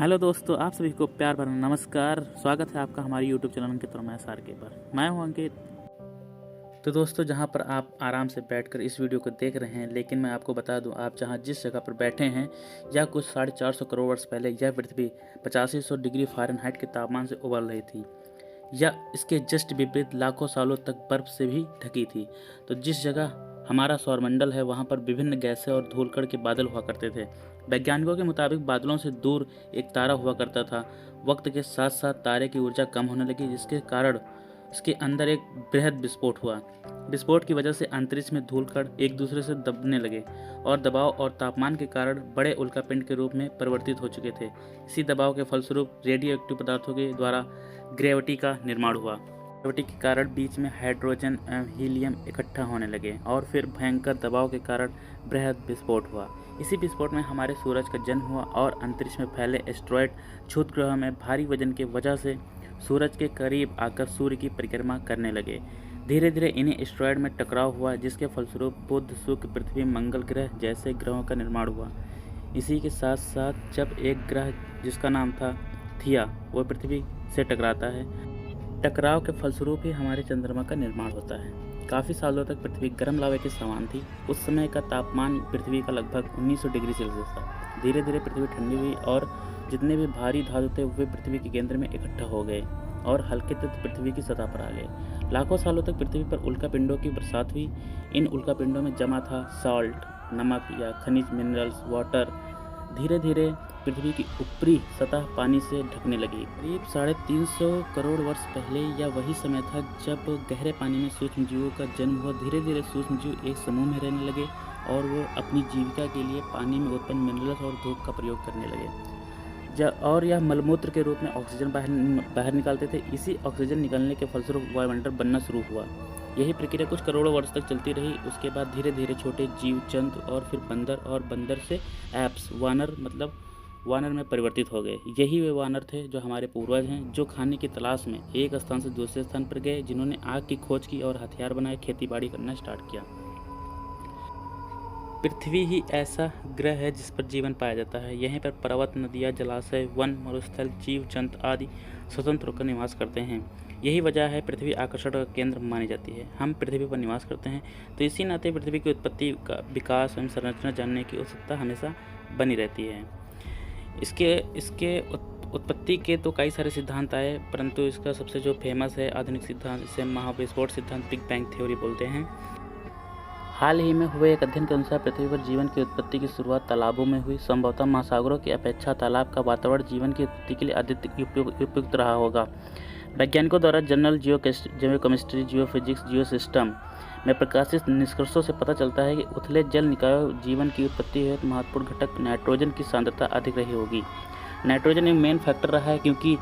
Hello दोस्तों, आप सभी को प्यार भरा नमस्कार। स्वागत है आपका हमारे यूट्यूब चैनल अंकित और मैं SRK पर। मैं हूं अंकित। तो दोस्तों, जहां पर आप आराम से बैठकर इस वीडियो को देख रहे हैं, लेकिन मैं आपको बता दूं, आप जहां जिस जगह पर बैठे हैं या कुछ 450 करोड़ वर्ष पहले यह पृथ्वी 8500 डिग्री फ़ारेनहाइट के तापमान से उबल रही थी, या इसके जस्ट विपरीत लाखों सालों तक बर्फ से भी ढकी थी। तो जिस जगह हमारा सौरमंडल है, वहाँ पर विभिन्न गैसें और धूलकण के बादल हुआ करते थे। वैज्ञानिकों के मुताबिक बादलों से दूर एक तारा हुआ करता था। वक्त के साथ साथ तारे की ऊर्जा कम होने लगी, जिसके कारण इसके अंदर एक बृहद विस्फोट हुआ। विस्फोट की वजह से अंतरिक्ष में धूलकण एक दूसरे से दबने लगे और दबाव और तापमान के कारण बड़े उल्कापिंड के रूप में परिवर्तित हो चुके थे। इसी दबाव के फलस्वरूप रेडियोएक्टिव पदार्थों के द्वारा ग्रेविटी का निर्माण हुआ। ग्रेविटी के कारण बीच में हाइड्रोजन एवं हीलियम इकट्ठा होने लगे और फिर भयंकर दबाव के कारण बृहद विस्फोट हुआ। इसी विस्फोट में हमारे सूरज का जन्म हुआ और अंतरिक्ष में फैले एस्ट्रॉयड क्षुद्र ग्रह में भारी वजन की वजह से सूरज के करीब आकर सूर्य की परिक्रमा करने लगे। धीरे धीरे इन्हीं एस्ट्रॉयड में टकराव हुआ, जिसके फलस्वरूप बुध, शुक्र, पृथ्वी, मंगल ग्रह जैसे ग्रहों का निर्माण हुआ। इसी के साथ साथ जब एक ग्रह जिसका नाम था थिया वह पृथ्वी से टकराता है, टकराव के फलस्वरूप ही हमारे चंद्रमा का निर्माण होता है। काफ़ी सालों तक पृथ्वी गर्म लावे के समान थी। उस समय का तापमान पृथ्वी का लगभग 1900 डिग्री सेल्सियस था। धीरे धीरे पृथ्वी ठंडी हुई और जितने भी भारी धातु थे वे पृथ्वी के केंद्र में इकट्ठा हो गए और हल्के तत्व पृथ्वी की सतह पर आ गए। लाखों सालों तक पृथ्वी पर उल्कापिंडों की बरसात हुई। इन उल्कापिंडों में जमा था साल्ट, नमक या खनिज मिनरल्स, वाटर। धीरे धीरे पृथ्वी की ऊपरी सतह पानी से ढकने लगी। करीब 350 करोड़ वर्ष पहले यह वही समय था जब गहरे पानी में सूक्ष्म जीवों का जन्म हुआ। धीरे धीरे सूक्ष्म जीव एक समूह में रहने लगे और वो अपनी जीविका के लिए पानी में उत्पन्न मिनरल्स और धूप का प्रयोग करने लगे। और यह मलमूत्र के रूप में ऑक्सीजन बाहर निकालते थे। इसी ऑक्सीजन निकलने के फलस्वरूप वायुमंडल बनना शुरू हुआ। यही प्रक्रिया कुछ करोड़ों वर्ष तक चलती रही। उसके बाद धीरे धीरे छोटे जीव जंतु और फिर बंदर, और बंदर से एप्स, वानर में परिवर्तित हो गए। यही वे वानर थे जो हमारे पूर्वज हैं, जो खाने की तलाश में एक स्थान से दूसरे स्थान पर गए, जिन्होंने आग की खोज की और हथियार बनाए, खेती बाड़ी करना स्टार्ट किया। पृथ्वी ही ऐसा ग्रह है जिस पर जीवन पाया जाता है। यहीं पर पर्वत, नदियाँ, जलाशय, वन, मरुस्थल, जीव जंतु आदि स्वतंत्र होकर निवास करते हैं। यही वजह है पृथ्वी आकर्षण का केंद्र मानी जाती है। हम पृथ्वी पर निवास करते हैं, तो इसी नाते पृथ्वी की उत्पत्ति का विकास एवं संरचना जानने की उत्सुकता हमेशा बनी रहती है। इसके उत्पत्ति के तो कई सारे सिद्धांत आए, परंतु इसका सबसे जो फेमस है आधुनिक सिद्धांत, इसे महाविस्फोट सिद्धांत, बिग बैंग थ्योरी बोलते हैं। हाल ही में हुए एक अध्ययन के अनुसार पृथ्वी पर जीवन की उत्पत्ति की शुरुआत तालाबों में हुई। संभवतः महासागरों की अपेक्षा तालाब का वातावरण जीवन की उत्पत्ति के लिए अधिक उपयुक्त रहा होगा। वैज्ञानिकों द्वारा जर्नल जियोकेमिस्ट्री, जियोफिजिक्स, जियोसिस्टम में प्रकाशित निष्कर्षों से पता चलता है कि उथले जल निकायों जीवन की उत्पत्ति हेतु महत्वपूर्ण घटक नाइट्रोजन की सांद्रता अधिक रही होगी। नाइट्रोजन एक मेन फैक्टर रहा है, क्योंकि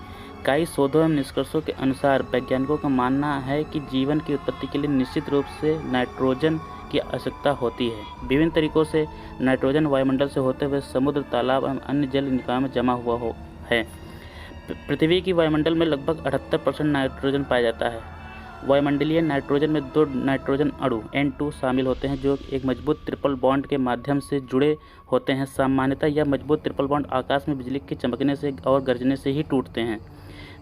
कई शोधों एवं निष्कर्षों के अनुसार वैज्ञानिकों का मानना है कि जीवन की उत्पत्ति के लिए निश्चित रूप से नाइट्रोजन की आवश्यकता होती है। विभिन्न तरीकों से नाइट्रोजन वायुमंडल से होते हुए समुद्र, तालाब एवं अन्य जल निकायों में जमा हुआ है। पृथ्वी की वायुमंडल में लगभग 78% नाइट्रोजन पाया जाता है। वायुमंडलीय नाइट्रोजन में 2 नाइट्रोजन अणु N2 शामिल होते हैं, जो एक मजबूत ट्रिपल बॉन्ड के माध्यम से जुड़े होते हैं। सामान्यतः यह मजबूत ट्रिपल बॉन्ड आकाश में बिजली के चमकने से और गरजने से ही टूटते हैं।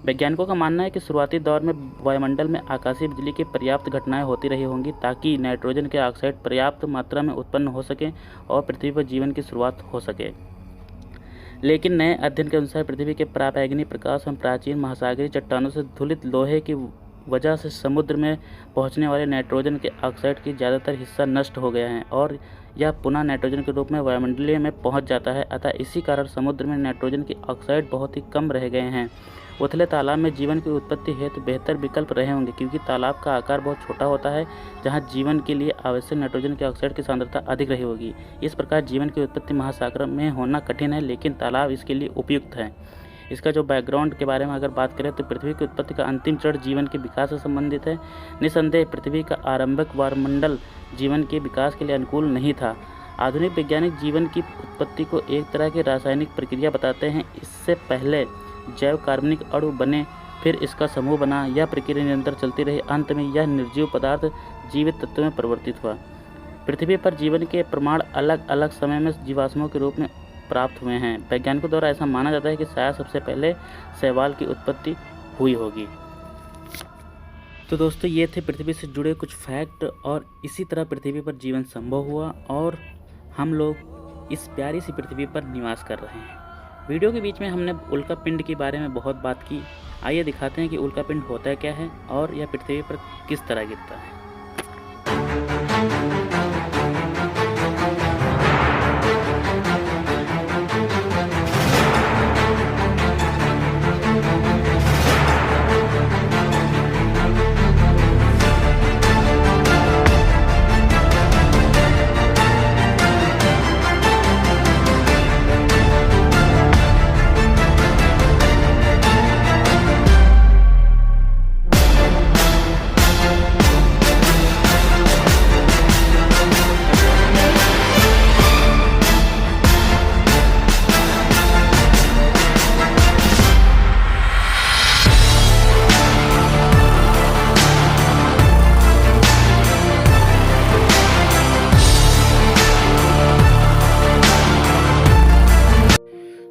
वैज्ञानिकों का मानना है कि शुरुआती दौर में वायुमंडल में आकाशीय बिजली की पर्याप्त घटनाएं होती रही होंगी, ताकि नाइट्रोजन के ऑक्साइड पर्याप्त मात्रा में उत्पन्न हो सकें और पृथ्वी पर जीवन की शुरुआत हो सके। लेकिन नए अध्ययन के अनुसार पृथ्वी के पराबैंगनी प्रकाश एवं प्राचीन महासागरीय चट्टानों से धुलित लोहे की वजह से समुद्र में पहुंचने वाले नाइट्रोजन के ऑक्साइड की ज़्यादातर हिस्सा नष्ट हो गया है और यह पुनः नाइट्रोजन के रूप में वायुमंडलीय में पहुंच जाता है। अतः इसी कारण समुद्र में नाइट्रोजन की ऑक्साइड बहुत ही कम रह गए हैं। उथले तालाब में जीवन की उत्पत्ति हेतु बेहतर विकल्प रहे होंगे, क्योंकि तालाब का आकार बहुत छोटा होता है, जहां जीवन के लिए आवश्यक नाइट्रोजन के ऑक्साइड की सांद्रता अधिक रही होगी। इस प्रकार जीवन की उत्पत्ति महासागर में होना कठिन है, लेकिन तालाब इसके लिए उपयुक्त है। इसका जो बैकग्राउंड के बारे में अगर बात करें, तो पृथ्वी की उत्पत्ति का अंतिम चरण जीवन के विकास से संबंधित है। निस्संदेह पृथ्वी का आरंभिक वायुमंडल जीवन के विकास के लिए अनुकूल नहीं था। आधुनिक वैज्ञानिक जीवन की उत्पत्ति को एक तरह की रासायनिक प्रक्रिया बताते हैं। इससे पहले जैव कार्बनिक अणु बने, फिर इसका समूह बना। यह प्रक्रिया निरंतर चलती रही। अंत में यह निर्जीव पदार्थ जीवित तत्व में परिवर्तित हुआ। पृथ्वी पर जीवन के प्रमाण अलग अलग समय में जीवाश्मों के रूप में प्राप्त हुए हैं। वैज्ञानिकों द्वारा ऐसा माना जाता है कि शायद सबसे पहले शैवाल की उत्पत्ति हुई होगी। तो दोस्तों, ये थे पृथ्वी से जुड़े कुछ फैक्ट, और इसी तरह पृथ्वी पर जीवन संभव हुआ और हम लोग इस प्यारी सी पृथ्वी पर निवास कर रहे हैं। वीडियो के बीच में हमने उल्का पिंड के बारे में बहुत बात की। आइए दिखाते हैं कि उल्का पिंड होता क्या है और यह पृथ्वी पर किस तरह गिरता है।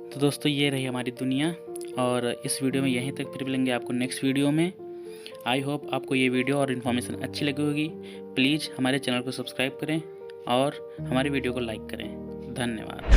तो दोस्तों, ये रही हमारी दुनिया, और इस वीडियो में यहीं तक। फिर मिलेंगे आपको नेक्स्ट वीडियो में। आई होप आपको ये वीडियो और इन्फॉर्मेशन अच्छी लगी होगी। प्लीज़ हमारे चैनल को सब्सक्राइब करें और हमारी वीडियो को लाइक करें। धन्यवाद।